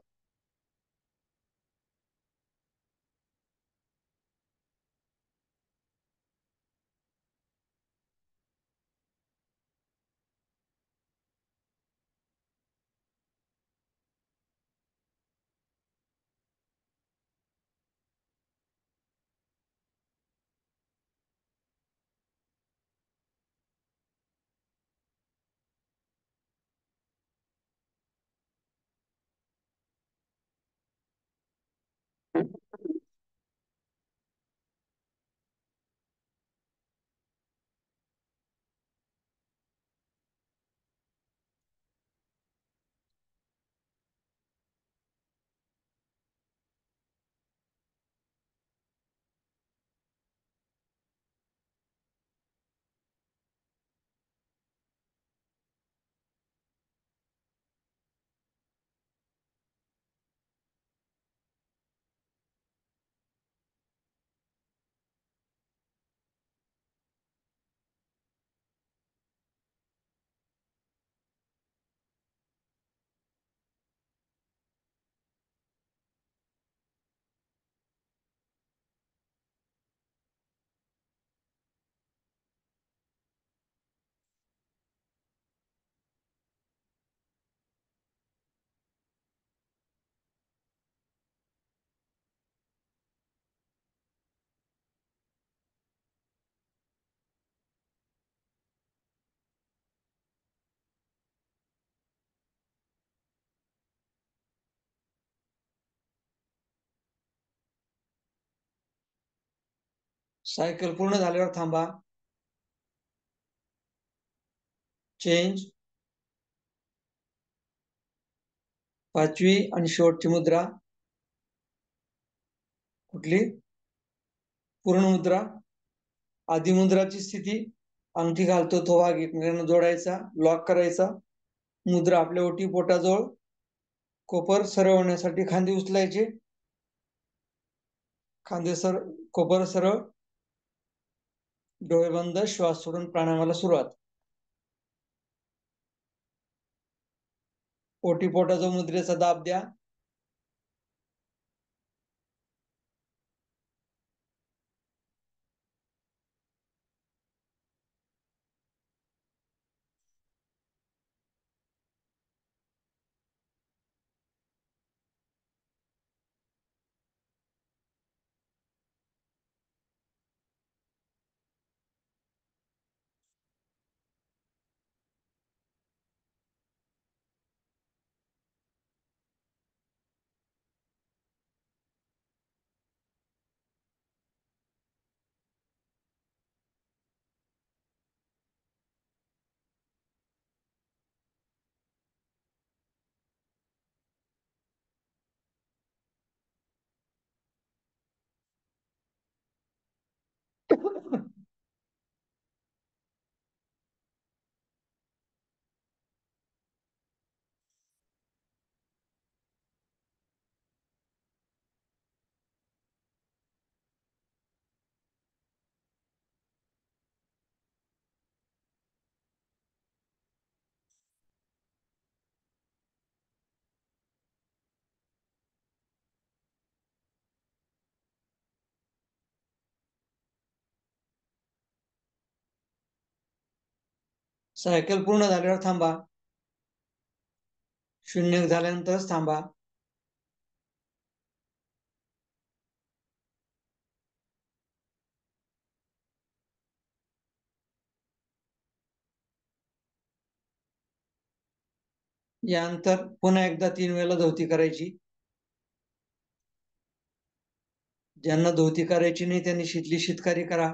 सायकल पूर्ण झाल्यावर थांबा. चेंज. पाचवी आणि शेवटची मुद्रा कुठली? पूर्ण मुद्रा. आधी मुद्राची स्थिती, अंगठी घालतो तो भाग एकमेकांना जोडायचा, लॉक करायचा. मुद्रा आपल्या ओटी पोटाजवळ. कोपर सरळ होण्यासाठी खांदे उचलायचे. खांदे कोपर सरळ. डोळे बंद, श्वास सोडून प्राणायामाला सुरुवात. ओटी पोटाजवळ मुद्रेचा दाब द्या. सायकल पूर्ण झाल्यावर थांबा. शून्य झाल्यानंतरच थांबा. यानंतर पुन्हा एकदा 3 वेळेला धोती करायची. ज्यांना धोती करायची नाही त्यांनी शीतली शीतकारी करा.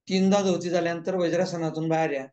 तीनदा धोती झाल्यानंतर वज्रासनातून बाहेर या.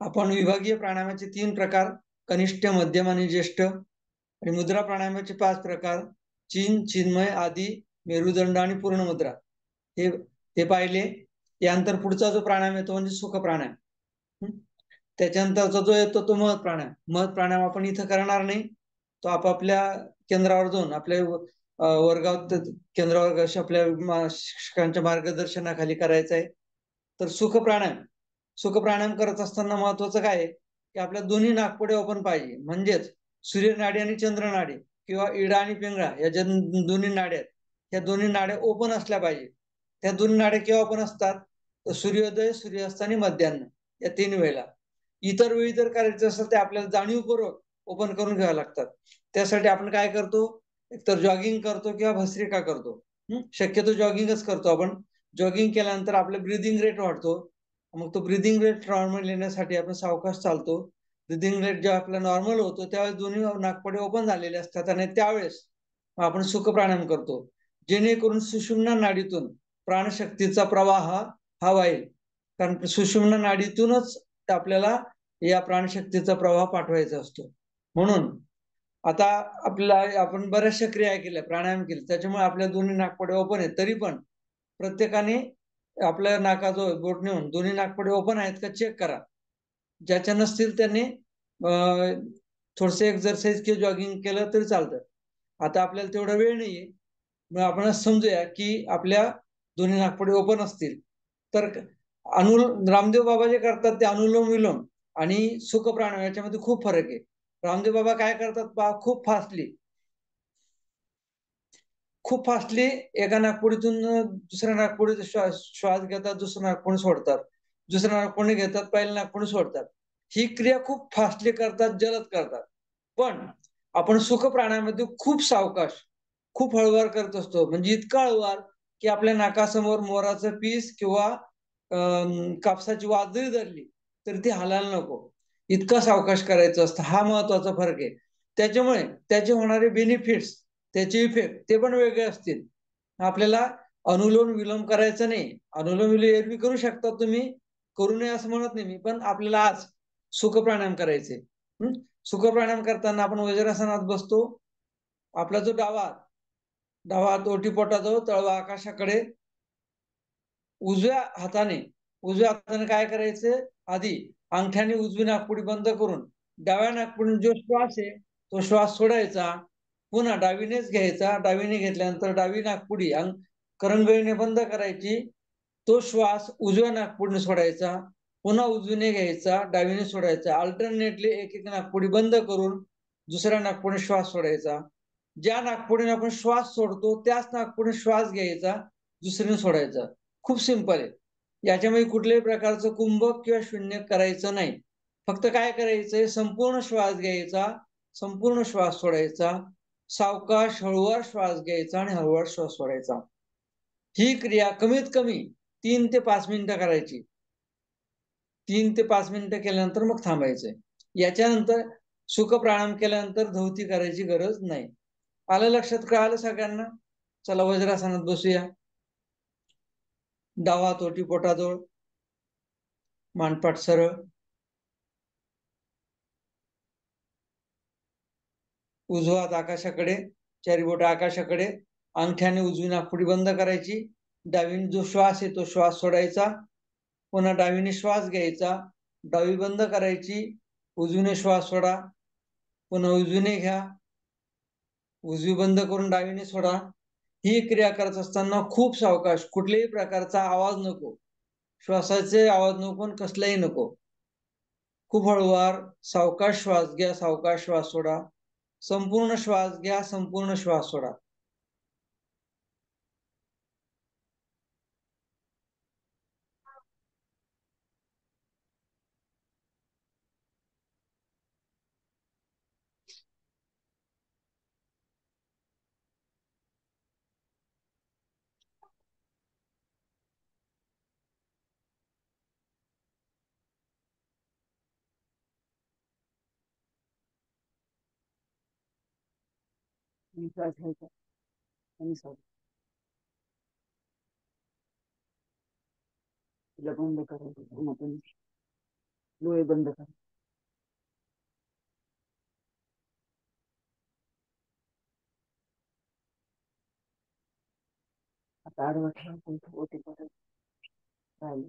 आपण विभागीय प्राणायामाचे 3 प्रकार, कनिष्ठ, मध्यम आणि ज्येष्ठ, आणि मुद्रा प्राणायामाचे 5 प्रकार, चिन, चिन्मय, आदी, मेरुदंड आणि पूर्ण मुद्रा, हे पाहिले. यानंतर पुढचा जो प्राणायाम येतो म्हणजे सुख प्राणायाम. त्याच्यानंतरचा जो येतो तो महत् प्राणायाम. महत् प्राणायाम आपण इथं करणार नाही, तो आपापल्या केंद्रावर जाऊन आपल्या वर्गात केंद्रावर आपल्या शिक्षकांच्या मार्गदर्शनाखाली करायचं आहे. तर सुख प्राणायाम करत असताना महत्वाचं काय आहे की आपल्या दोन्ही नाकपुड्या ओपन पाहिजे. म्हणजेच सूर्यनाडी आणि चंद्रनाडी किंवा इडा आणि पिंगळा या ज्या दोन्ही नाड्या आहेत, या दोन्ही नाड्या ओपन असल्या पाहिजे. त्या दोन्ही नाड्या केव्हा ओपन असतात? तर सूर्योदय, सूर्यास्त आणि मध्यान्ह या 3 वेळेला. इतर वेळी जर करायचं असेल ते आपल्याला जाणीवपूर्वक ओपन करून घ्यावे लागतात. त्यासाठी आपण काय करतो, एकतर जॉगिंग करतो किंवा भस्त्रिका करतो. शक्यतो जॉगिंगच करतो आपण. जॉगिंग केल्यानंतर आपलं ब्रिदिंग रेट वाढतो. मग तो ब्रिदिंग रेट नॉर्मल येण्यासाठी आपण सावकाश चालतो. ब्रिदिंग रेट जेव्हा आपला नॉर्मल होतो त्यावेळेस दोन्ही नाकपुडी ओपन झालेले असतात आणि त्यावेळेस आपण सुख प्राणायाम करतो, जेणेकरून सुषुम्ना नाडीतून प्राणशक्तीचा प्रवाह हा वाईल. कारण सुषुम्ना नाडीतूनच आपल्याला या प्राणशक्तीचा प्रवाह पाठवायचा असतो. म्हणून आता आपल्याला आपण बऱ्याचशा क्रिया केल्या, प्राणायाम केले, त्याच्यामुळे आपल्या दोन्ही नाकपुड्या ओपन आहेत. तरी पण प्रत्येकाने आपल्या नाकाजवळ बोट नेऊन दोन्ही नाकपुडे ओपन आहेत का चेक करा. ज्याच्या नसतील त्यांनी थोडसे एक्सरसाइज किंवा जॉगिंग केलं तरी चालतं. आता आपल्याला तेवढा वेळ नाहीये, मग आपण समजूया की आपल्या दोन्ही नाकपुडे ओपन असतील तर रामदेव बाबा जे करतात ते अनुलोम विलोम आणि सुख प्राणायाम याच्यामध्ये खूप फरक आहे. रामदेव बाबा काय करतात पहा, खूप फास्टली एका नागपुडीतून दुसऱ्या नागपुडीत श्वास घेतात, दुसऱ्या नागपुडी सोडतात, दुसऱ्या नागपुडी घेतात, पहिल्या नागपुडी सोडतात. ही क्रिया खूप फास्टली करतात, जलद करतात. पण आपण सुख प्राणायामध्ये खूप सावकाश, खूप हळूवार करत असतो. म्हणजे इतका हळूवार की आपल्या नाकासमोर मोराचं पीस किंवा कापसाची वात जरी धरली तरी ती हालायला नको, इतका सावकाश करायचं असतं. हा महत्वाचा फरक आहे. त्याच्यामुळे त्याचे होणारे बेनिफिट्स, त्याचे इफेक्ट ते पण वेगळे असतील. आपल्याला अनुलोम विलोम करायचं नाही. अनुलोम विलोम एरवी करू शकता तुम्ही, करू नये असं म्हणत नाही मी, पण आपल्याला आज सुख प्राणायाम करायचे. सुख प्राणायाम करताना आपण वज्रासनात बसतो. आपला जो डावा हात ओटीपोटाजवळ, तळवा आकाशाकडे. उजव्या हाताने काय करायचं, आधी अंगठ्याने उजवी नाकपुडी बंद करून डाव्या नाकपुडीने जो श्वास आहे तो श्वास सोडायचा. पुन्हा डावीनेच घ्यायचा. डावीने घेतल्यानंतर डावी नाकपुडी करंगळीने बंद करायची. तो श्वास उजव्या नाकपुडीने सोडायचा. पुन्हा उजवीने घ्यायचा, डावीने सोडायचा. अल्टरनेटली एक एक नाकपुडी बंद करून दुसऱ्या नाकपुडीने श्वास सोडायचा. ज्या नाकपुडीने आपण श्वास सोडतो त्याच नाकपुडीने श्वास घ्यायचा, दुसरीने सोडायचा. खूप सिंपल आहे. याच्यामध्ये कुठल्याही प्रकारचं कुंभक किंवा शून्य करायचं नाही. फक्त काय करायचंय, संपूर्ण श्वास घ्यायचा, संपूर्ण श्वास सोडायचा, सावकाश हळूवार श्वास घ्यायचा आणि हळूवार श्वास सोडायचा. ही क्रिया कमीत कमी 3 ते 5 मिनिटं करायची. 3 ते 5 मिनिटं केल्यानंतर मग थांबायचंय. याच्यानंतर सुख प्राणायाम केल्यानंतर धौती करायची गरज नाही. आलं लक्षात? कळालं सगळ्यांना? चला वज्रासनात बसूया. डावा हात ओटीपोटाजवळ, मानपाट सरळ, उजवा हात आकाशाकडे, चारी बोट आकाशाकडे. अंगठ्याने उजवी नाकपुडी बंद करायची. डावीने जो श्वास आहे तो श्वास सोडायचा. पुन्हा डावीने श्वास घ्यायचा, डावी बंद करायची, उजवीने श्वास सोडा. पुन्हा उजवीने घ्या, उजवी बंद करून डावीने सोडा. ही क्रिया करत असताना खूप सावकाश, कुठल्याही प्रकारचा आवाज नको, श्वासाचे आवाज नको, कसलाही नको. खूप हळूवार सावकाश श्वास घ्या, सावकाश श्वास सोडा. संपूर्ण श्वास घ्या, संपूर्ण श्वास सोडा. श्वास घ्यायचा आणि सोडायचा. तिला बंद करायचं, पुन्हा डोळे बंद करा. आता आडवं ठेवा, ओटीपोटात राहिले.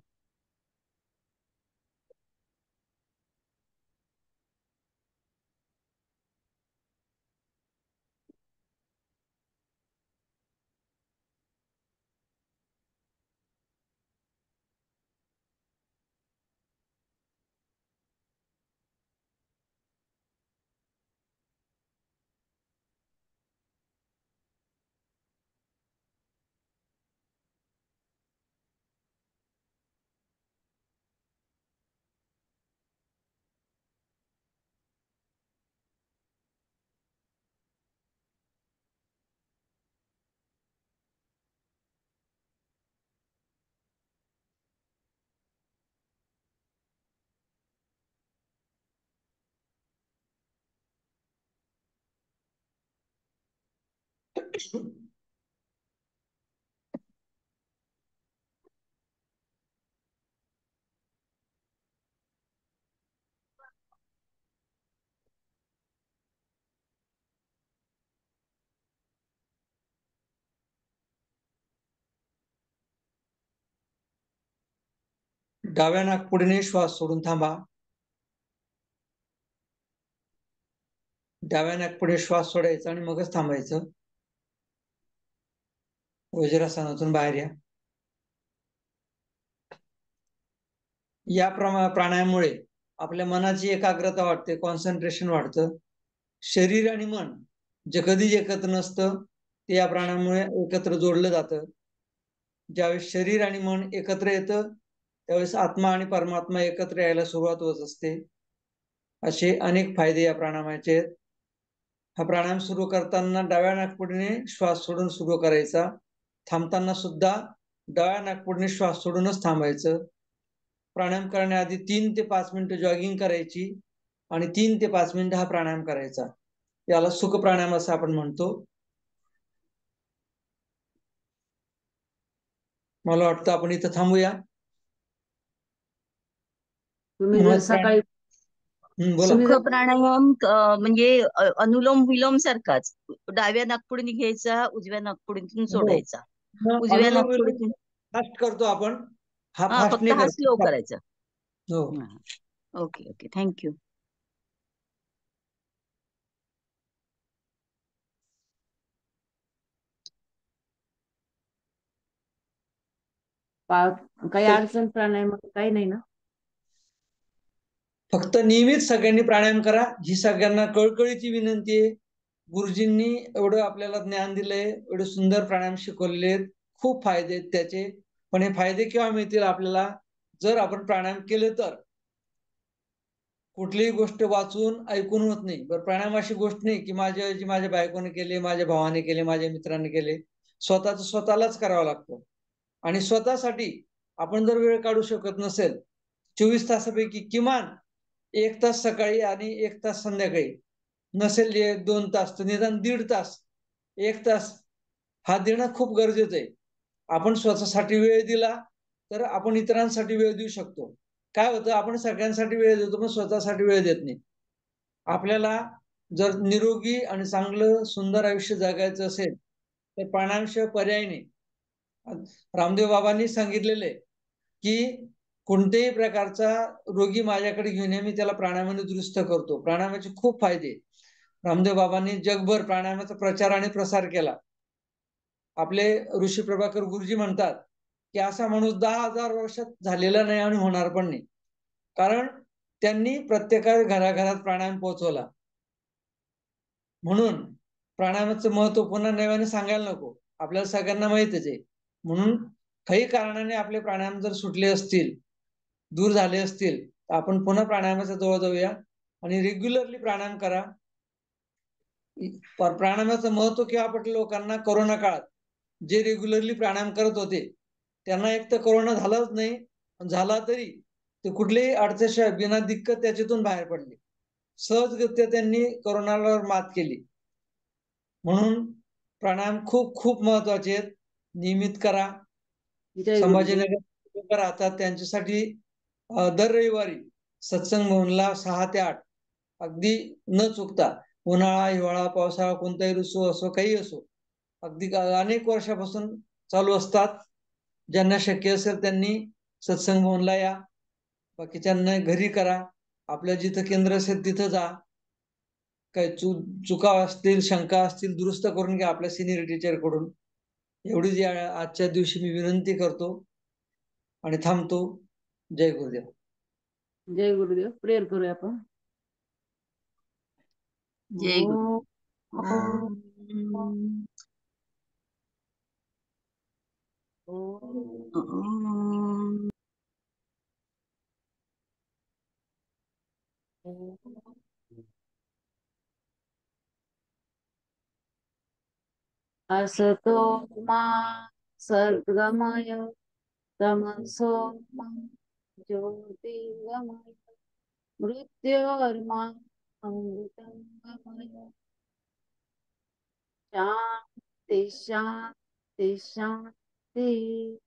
डाव्या नाकपुडीने श्वास सोडून थांबा. डाव्या नाकपुडीने श्वास सोडायचा आणि मगच थांबायचं. वज्रासनातून बाहेर या. या प्राणायामामुळे आपल्या मनाची एकाग्रता वाढते, कॉन्सन्ट्रेशन वाढतं. शरीर आणि मन जे कधीच एकत्र नसतं ते या प्राणायामामुळे एकत्र जोडलं जातं. ज्यावेळेस शरीर आणि मन एकत्र येतं त्यावेळेस आत्मा आणि परमात्मा एकत्र यायला सुरुवात होत असते. असे अनेक फायदे या प्राणायामाचे आहेत. हा प्राणायाम सुरू करताना डाव्या नाकपुडीने श्वास सोडून सुरू करायचा. थांबताना सुद्धा डाव्या नाकपुडीने श्वास सोडूनच थांबायचं. प्राणायाम करण्याआधी 3 ते 5 मिनिटं जॉगिंग करायची आणि 3 ते 5 मिनिटं हा प्राणायाम करायचा. याला सुख प्राणायाम असं आपण म्हणतो. मला वाटतं आपण इथं थांबूया. तुम्ही जर सकाळी बोला. तुम्ही सुख प्राणायाम म्हणजे अनुलोम विलोम सारखाच. डाव्या नाकपुडीने घ्यायचा, उजव्या नाकपुडीतून सोडायचा. उजव्या अनुलोम विलोम नाकपुडीतून फास्ट करतो आपण, हा हा फास्ट फक्त नाही हा स्लो करतो. करायचा. हो. Okay okay, thank you. काही अडचण प्राणायामात काही नाही ना? फक्त नियमित सगळ्यांनी प्राणायाम करा ही सगळ्यांना कळकळीची विनंती आहे. गुरुजींनी एवढं आपल्याला ज्ञान दिलंय, एवढे सुंदर प्राणायाम शिकवले, खूप फायदे आहेत त्याचे. पण हे फायदे केव्हा मिळतील आपल्याला? जर आपण प्राणायाम केले तर. कुठलीही गोष्ट वाचून ऐकून होत नाही. बरं, प्राणायाम अशी गोष्ट नाही की माझ्या बायकोने केले, माझ्या भावाने केले, माझ्या मित्रांनी केले. स्वतःलाच करावं लागतं. आणि स्वतःसाठी आपण जर वेळ काढू शकत नसेल 24 तासापैकी किमान 1 तास सकाळी आणि 1 तास संध्याकाळी, नसेल 2 तास तर निदान 1.5 तास, 1 तास हा देणं खूप गरजेचं आहे. आपण स्वतःसाठी वेळ दिला तर आपण इतरांसाठी वेळ देऊ शकतो. काय होतं, आपण सगळ्यांसाठी वेळ देतो पण स्वतःसाठी वेळ देत नाही. आपल्याला जर निरोगी आणि चांगलं सुंदर आयुष्य जगायचं असेल तर प्राणायामशिवाय पर्याय नाही. रामदेव बाबांनी सांगितलेलं आहे की कोणत्याही प्रकारचा रोगी माझ्याकडे घेऊन मी त्याला प्राणायामाने दुरुस्त करतो. प्राणायामाचे खूप फायदे. रामदेव बाबांनी जगभर प्राणायामाचा प्रचार आणि प्रसार केला. आपले ऋषी प्रभाकर गुरुजी म्हणतात की असा माणूस 10,000 वर्षात झालेला नाही आणि होणार पण नाही. कारण त्यांनी प्रत्येका घराघरात प्राणायाम पोहोचवला. म्हणून प्राणायामाचं महत्व पुन्हा नव्याने सांगायला नको, आपल्याला सगळ्यांना माहितच आहे. म्हणून काही कारणाने आपले प्राणायाम जर सुटले असतील, दूर झाले असतील, तर आपण पुन्हा प्राणायामाच्या जवळ जाऊया आणि रेग्युलरली प्राणायाम करा. प्राणायामाचं महत्व केव्हा पटलं लोकांना? कोरोना काळात. जे रेग्युलरली प्राणायाम करत होते त्यांना एक तर कोरोना झालाच नाही, झाला तरी ते कुठल्याही अडचणशिवाय बिना दिक्कत त्याच्यातून बाहेर पडले. सहजगत्या त्यांनी कोरोनावर मात केली. म्हणून प्राणायाम खूप खूप महत्वाचे आहेत. नियमित करा. संभाजीनगर राहतात त्यांच्यासाठी दर रविवारी सत्संग भवनला 6 ते 8 अगदी न चुकता, उन्हाळा, हिवाळा, पावसाळा, कोणताही ऋतू असो, काही असो, अगदी अनेक वर्षापासून चालू असतात. ज्यांना शक्य असेल त्यांनी सत्संग भवनला या. बाकीच्यांना घरी करा. आपल्या जिथं केंद्र असेल तिथं जा. काही चुका असतील, शंका असतील, दुरुस्त करून घ्या आपल्या सिनियर टीचर कडून. एवढीच आजच्या दिवशी मी विनंती करतो आणि थांबतो. जय गुरुदेव. जय गुरुदेव. प्रेयर करूया आपण. जय गुरु. असतो मा सर्गमय तमसो मा ज्योतिर्गमय मृत्योर्मा अमृतंगमय शांति शांती शांती.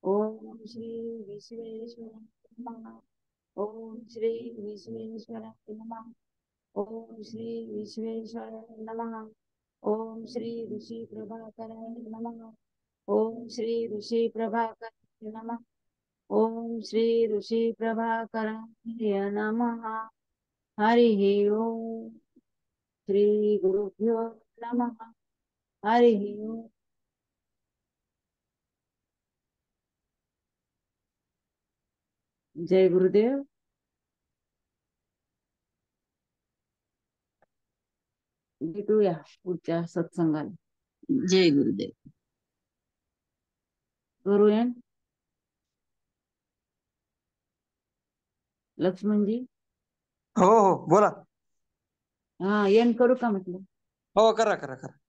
ओम श्री विश्वेश्वराय नमः. ओम श्री विश्वेश्वराय नमः. ओम श्री विश्वेश्वराय नमः. ओम श्री ऋषि प्रभाकराय नमः. ओम श्री ऋषि प्रभाकराय नमः. ओम श्री ऋषि प्रभाकराय नमः. हरि ओम. श्री गुरुभ्यो नमः. हरि ओम. जय गुरुदेव. भेटूया पुढच्या सत्संगाला. जय गुरुदेव. करूया लक्ष्मणजी. हो हो बोला. हा एंड करू का म्हटलं. हो करा करा करा.